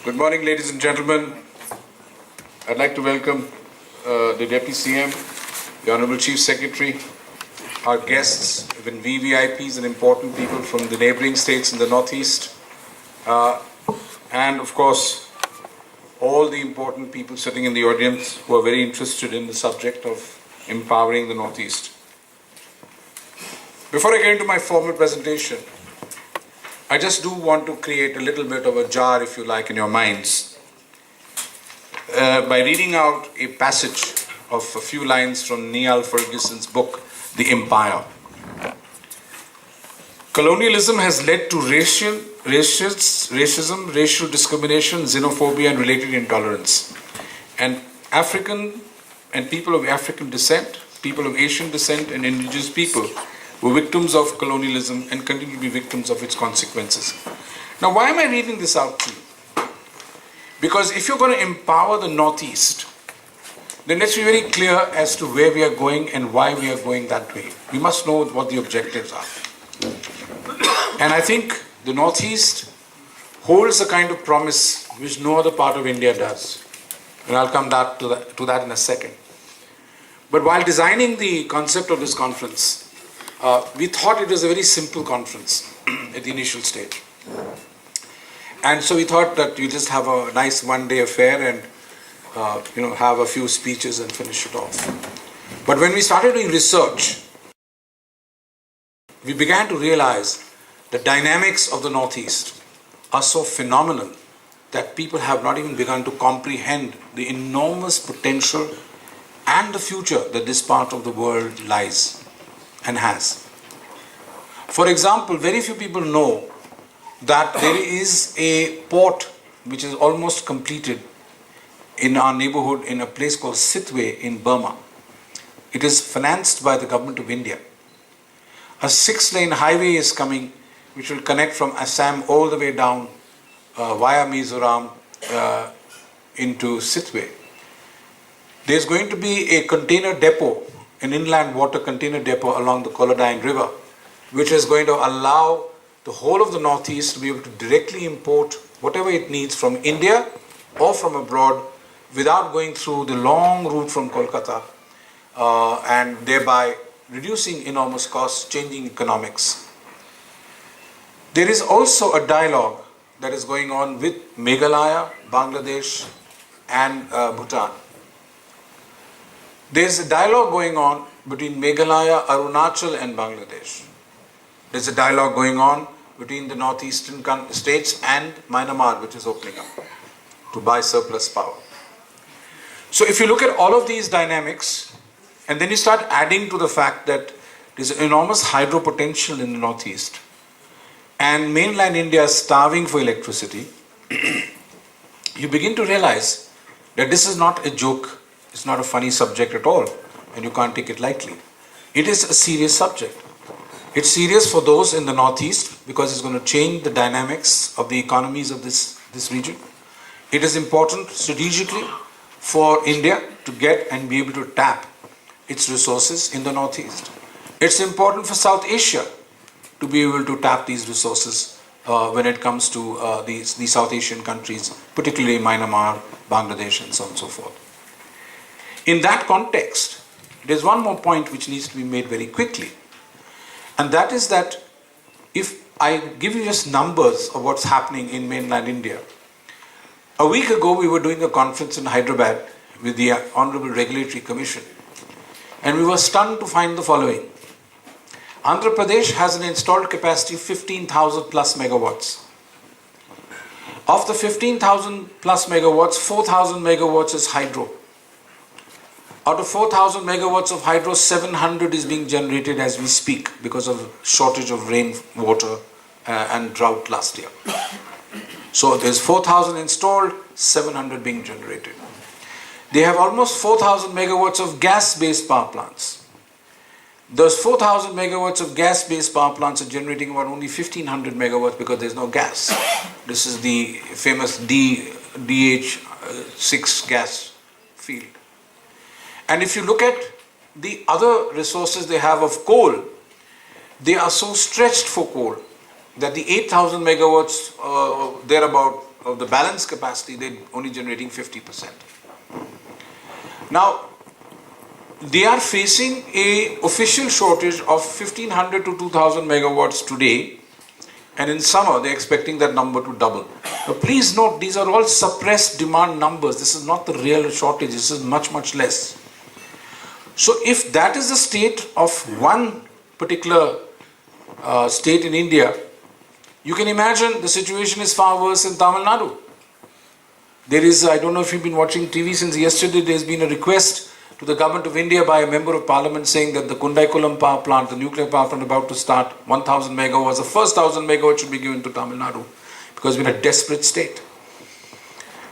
Good morning, ladies and gentlemen. I'd like to welcome the Deputy CM, the Honorable Chief Secretary, our guests, even VVIPs and important people from the neighboring states in the Northeast, and of course, all the important people sitting in the audience who are very interested in the subject of empowering the Northeast. Before I get into my formal presentation, I just do want to create a little bit of a jar, if you like, in your minds by reading out a passage of a few lines from Niall Ferguson's book, The Empire. Colonialism has led to racism, racial discrimination, xenophobia, and related intolerance. And African and people of African descent, people of Asian descent, and indigenous people were victims of colonialism and continue to be victims of its consequences. Now, why am I reading this out to you? Because if you're going to empower the Northeast, then let's be very clear as to where we are going and why we are going that way. We must know what the objectives are. And I think the Northeast holds a kind of promise which no other part of India does. And I'll come to that in a second. But while designing the concept of this conference, we thought it was a very simple conference at the initial stage. And so we thought that we just have a nice one-day affair and have a few speeches and finish it off. But when we started doing research, we began to realize the dynamics of the Northeast are so phenomenal that people have not even begun to comprehend the enormous potential and the future that this part of the world lies and has. For example, very few people know that there is a port which is almost completed in our neighborhood in a place called Sitwe in Burma. It is financed by the government of India. A 6-lane highway is coming which will connect from Assam all the way down via Mizoram into Sitwe. There's going to be a container depot, an inland water container depot along the Kolodine River, which is going to allow the whole of the Northeast to be able to directly import whatever it needs from India or from abroad without going through the long route from Kolkata and thereby reducing enormous costs, changing economics. There is also a dialogue that is going on with Meghalaya, Bangladesh and Bhutan. There's a dialogue going on between Meghalaya, Arunachal and Bangladesh. There's a dialogue going on between the northeastern states and Myanmar, which is opening up to buy surplus power. So if you look at all of these dynamics, and then you start adding to the fact that there's enormous hydro potential in the Northeast, and mainland India is starving for electricity, you begin to realize that this is not a joke. It's not a funny subject at all, and you can't take it lightly. It is a serious subject. It's serious for those in the Northeast because it's going to change the dynamics of the economies of this region. It is important strategically for India to get and be able to tap its resources in the Northeast. It's important for South Asia to be able to tap these resources when it comes to the South Asian countries, particularly Myanmar, Bangladesh, and so on and so forth. In that context, there's one more point which needs to be made very quickly. And that is that if I give you just numbers of what's happening in mainland India, a week ago we were doing a conference in Hyderabad with the Honorable Regulatory Commission, and we were stunned to find the following. Andhra Pradesh has an installed capacity of 15,000 plus megawatts. Of the 15,000 plus megawatts, 4,000 megawatts is hydro. Out of 4,000 megawatts of hydro, 700 is being generated as we speak because of shortage of rainwater and drought last year. So there's 4,000 installed, 700 being generated. They have almost 4,000 megawatts of gas-based power plants. Those 4,000 megawatts of gas-based power plants are generating about only 1,500 megawatts because there's no gas. This is the famous DH6 gas field. And if you look at the other resources they have of coal, they are so stretched for coal that the 8,000 megawatts thereabout of the balance capacity, they're only generating 50%. Now, they are facing a official shortage of 1500 to 2000 megawatts today, and in summer they're expecting that number to double. Now please note, these are all suppressed demand numbers. This is not the real shortage. This is much, much less. So if that is the state of one particular state in India, you can imagine the situation is far worse in Tamil Nadu. There is, I don't know if you've been watching TV since yesterday, there's been a request to the government of India by a member of parliament saying that the Kundaikulam power plant, the nuclear power plant about to start, 1000 megawatts, the first 1000 megawatts should be given to Tamil Nadu because we're in a desperate state.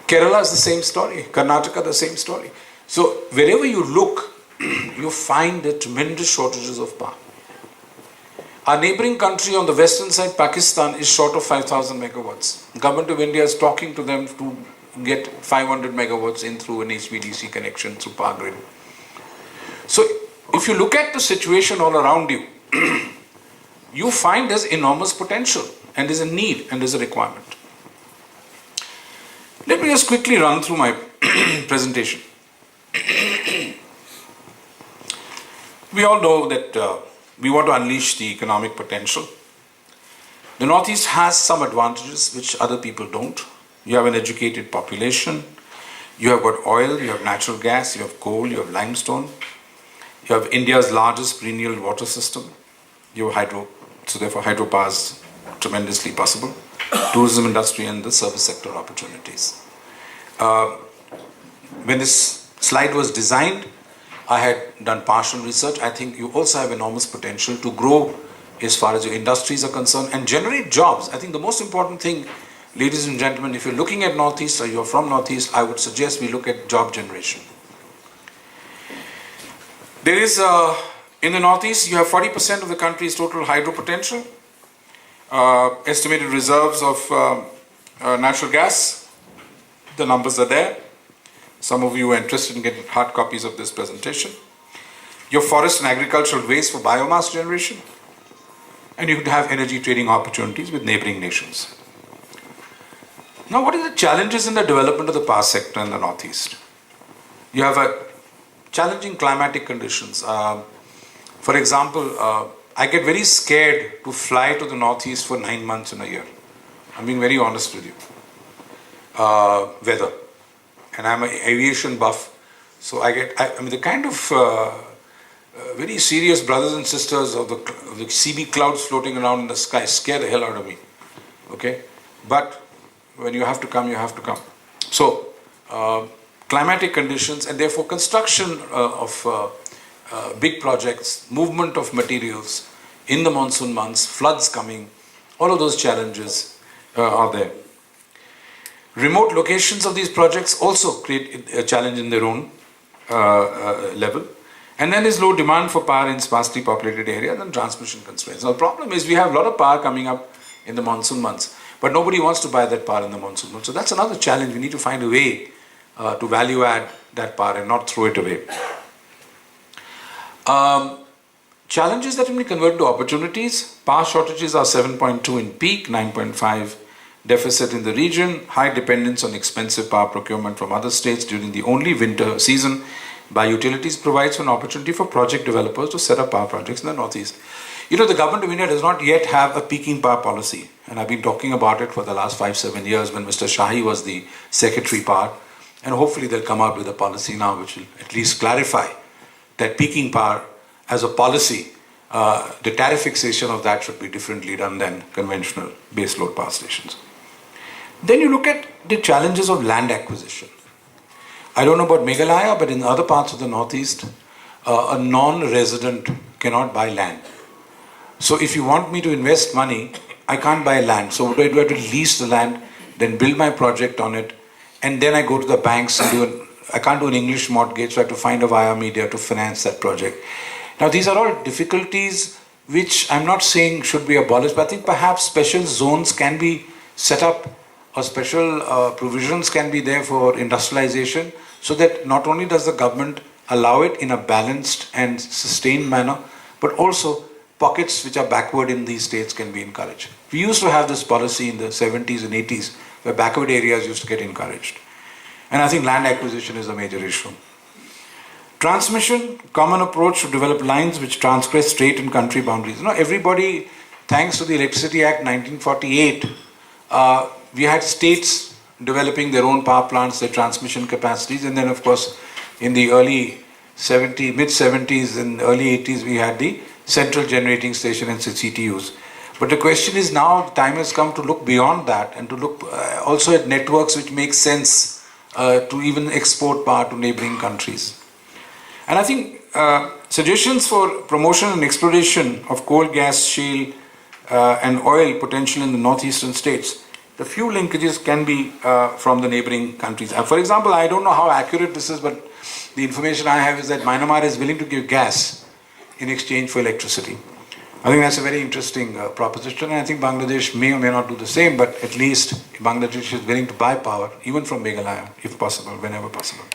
Kerala is the same story, Karnataka the same story. So wherever you look, you find the tremendous shortages of power. Our neighboring country on the western side, Pakistan, is short of 5000 megawatts. The government of India is talking to them to get 500 megawatts in through an HVDC connection through power grid. So if you look at the situation all around you, you find there's enormous potential and there's a need and there's a requirement. Let me just quickly run through my presentation. We all know that we want to unleash the economic potential. The Northeast has some advantages which other people don't. You have an educated population, you have got oil, you have natural gas, you have coal, you have limestone, you have India's largest perennial water system, you have hydro, so therefore hydropower is tremendously possible, tourism industry and the service sector opportunities. When this slide was designed, I had done partial research. I think you also have enormous potential to grow as far as your industries are concerned and generate jobs. I think the most important thing, ladies and gentlemen, if you're looking at Northeast or you're from Northeast, I would suggest we look at job generation. There is, in the Northeast, you have 40% of the country's total hydro potential, estimated reserves of natural gas. The numbers are there. Some of you are interested in getting hard copies of this presentation. Your forest and agricultural waste for biomass generation, and you could have energy trading opportunities with neighboring nations. Now, what are the challenges in the development of the power sector in the Northeast? You have a challenging climatic conditions. For example, I get very scared to fly to the Northeast for 9 months in a year. I'm being very honest with you. Weather. And I'm an aviation buff. So I mean, the kind of very serious brothers and sisters of the CB clouds floating around in the sky scare the hell out of me. Okay? But when you have to come, you have to come. So, climatic conditions and therefore construction of big projects, movement of materials in the monsoon months, floods coming, all of those challenges are there. Remote locations of these projects also create a challenge in their own level. And then there's low demand for power in sparsely populated areas and transmission constraints. Now the problem is we have a lot of power coming up in the monsoon months, but nobody wants to buy that power in the monsoon months. So that's another challenge. We need to find a way to value add that power and not throw it away. Challenges that can be converted to opportunities. Power shortages are 7.2 in peak, 9.5 deficit in the region, high dependence on expensive power procurement from other states during the only winter season by utilities provides an opportunity for project developers to set up power projects in the Northeast. You know, the government of India does not yet have a peaking power policy, and I've been talking about it for the last 5-7 years when Mr. Shahi was the Secretary Power, and hopefully they'll come out with a policy now which will at least clarify that peaking power as a policy, the tariff fixation of that should be differently done than conventional baseload power stations. Then you look at the challenges of land acquisition. I don't know about Meghalaya, but in other parts of the Northeast, a non-resident cannot buy land. So if you want me to invest money, I can't buy land. So what do? I have to lease the land, then build my project on it, and then I go to the banks and I can't do an English mortgage, so I have to find a via media to finance that project. Now these are all difficulties which I'm not saying should be abolished, but I think perhaps special zones can be set up or special provisions can be there for industrialization, so that not only does the government allow it in a balanced and sustained manner, but also pockets which are backward in these states can be encouraged. We used to have this policy in the 70s and 80s where backward areas used to get encouraged. And I think land acquisition is a major issue. Transmission, common approach to develop lines which transgress state and country boundaries. Everybody, thanks to the Electricity Act 1948, we had states developing their own power plants, their transmission capacities, and then of course in the mid-70s and early 80s we had the central generating station and CTUs. But the question is now the time has come to look beyond that and to look also at networks which make sense to even export power to neighboring countries. And I think suggestions for promotion and exploration of coal, gas, shale and oil potential in the northeastern states, the few linkages can be from the neighboring countries. For example, I don't know how accurate this is, but the information I have is that Myanmar is willing to give gas in exchange for electricity. I think that's a very interesting proposition, and I think Bangladesh may or may not do the same, but at least Bangladesh is willing to buy power, even from Meghalaya, if possible, whenever possible.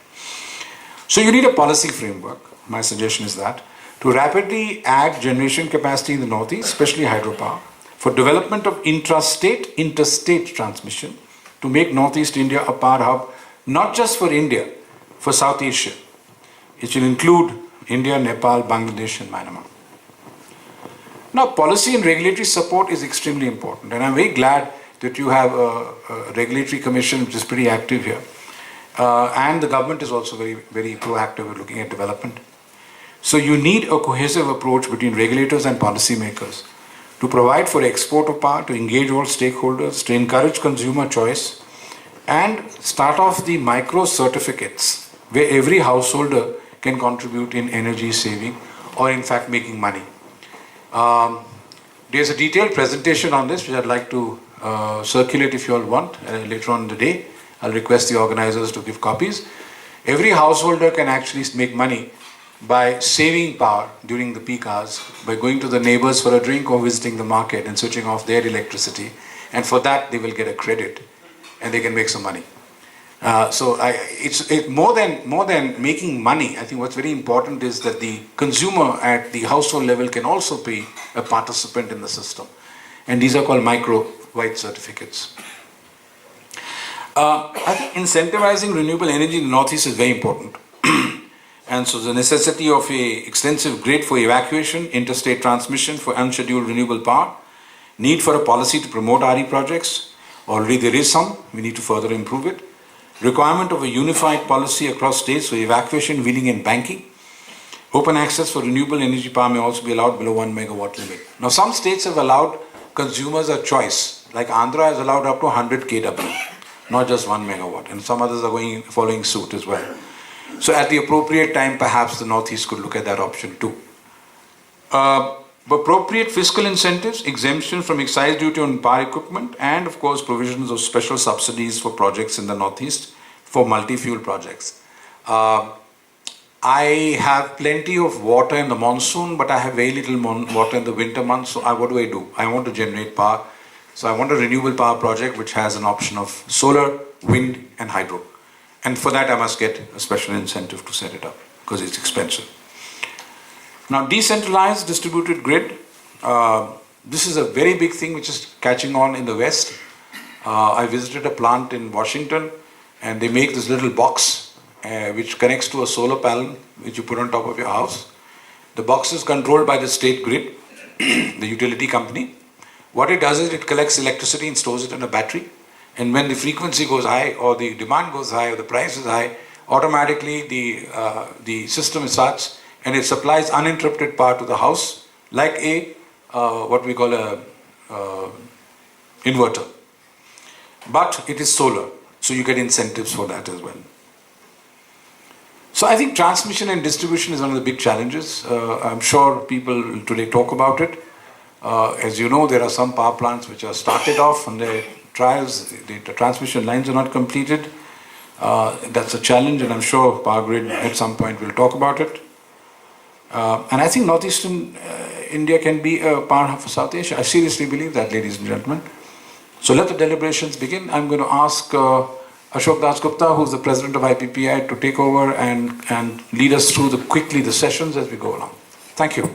So you need a policy framework, my suggestion is that, to rapidly add generation capacity in the northeast, especially hydropower, for development of interstate transmission, to make northeast India a power hub, not just for India, for South Asia. It should include India, Nepal, Bangladesh and Myanmar. Now, policy and regulatory support is extremely important, and I'm very glad that you have a regulatory commission which is pretty active here. And the government is also very, very proactive in looking at development. So you need a cohesive approach between regulators and policymakers to provide for export of power, to engage all stakeholders, to encourage consumer choice, and start off the micro certificates where every householder can contribute in energy saving or in fact making money. There's a detailed presentation on this which I'd like to circulate if you all want later on in the day. I'll request the organizers to give copies. Every householder can actually make money by saving power during the peak hours, by going to the neighbors for a drink or visiting the market and switching off their electricity. And for that, they will get a credit and they can make some money. It's more than making money. I think what's very important is that the consumer at the household level can also be a participant in the system. And these are called micro white certificates. I think incentivizing renewable energy in the northeast is very important. And so the necessity of an extensive grid for evacuation, interstate transmission for unscheduled renewable power, need for a policy to promote RE projects. Already there is some, we need to further improve it. Requirement of a unified policy across states for evacuation, wheeling and banking. Open access for renewable energy power may also be allowed below 1 megawatt limit. Now some states have allowed consumers a choice, like Andhra has allowed up to 100 kW, not just 1 megawatt, and some others are following suit as well. So at the appropriate time, perhaps the Northeast could look at that option too. Appropriate fiscal incentives, exemption from excise duty on power equipment, and of course provisions of special subsidies for projects in the Northeast for multi-fuel projects. I have plenty of water in the monsoon, but I have very little water in the winter months. So what do? I want to generate power. So I want a renewable power project which has an option of solar, wind and hydro. And for that I must get a special incentive to set it up because it's expensive. Now, decentralized distributed grid. This is a very big thing which is catching on in the West. I visited a plant in Washington and they make this little box which connects to a solar panel which you put on top of your house. The box is controlled by the state grid, the utility company. What it does is it collects electricity and stores it in a battery. And when the frequency goes high or the demand goes high or the price is high, automatically the system starts and it supplies uninterrupted power to the house like a what we call a inverter. But it is solar, so you get incentives for that as well. So I think transmission and distribution is one of the big challenges. I'm sure people today talk about it. As you know, there are some power plants which are started off and their trials, the transmission lines are not completed. That's a challenge, and I'm sure Power Grid at some point will talk about it. And I think northeastern India can be a power hub for South Asia. I seriously believe that, ladies and gentlemen. So let the deliberations begin. I'm going to ask Ashok Das Gupta, who's the president of IPPAI, to take over and lead us through quickly the sessions as we go along. Thank you.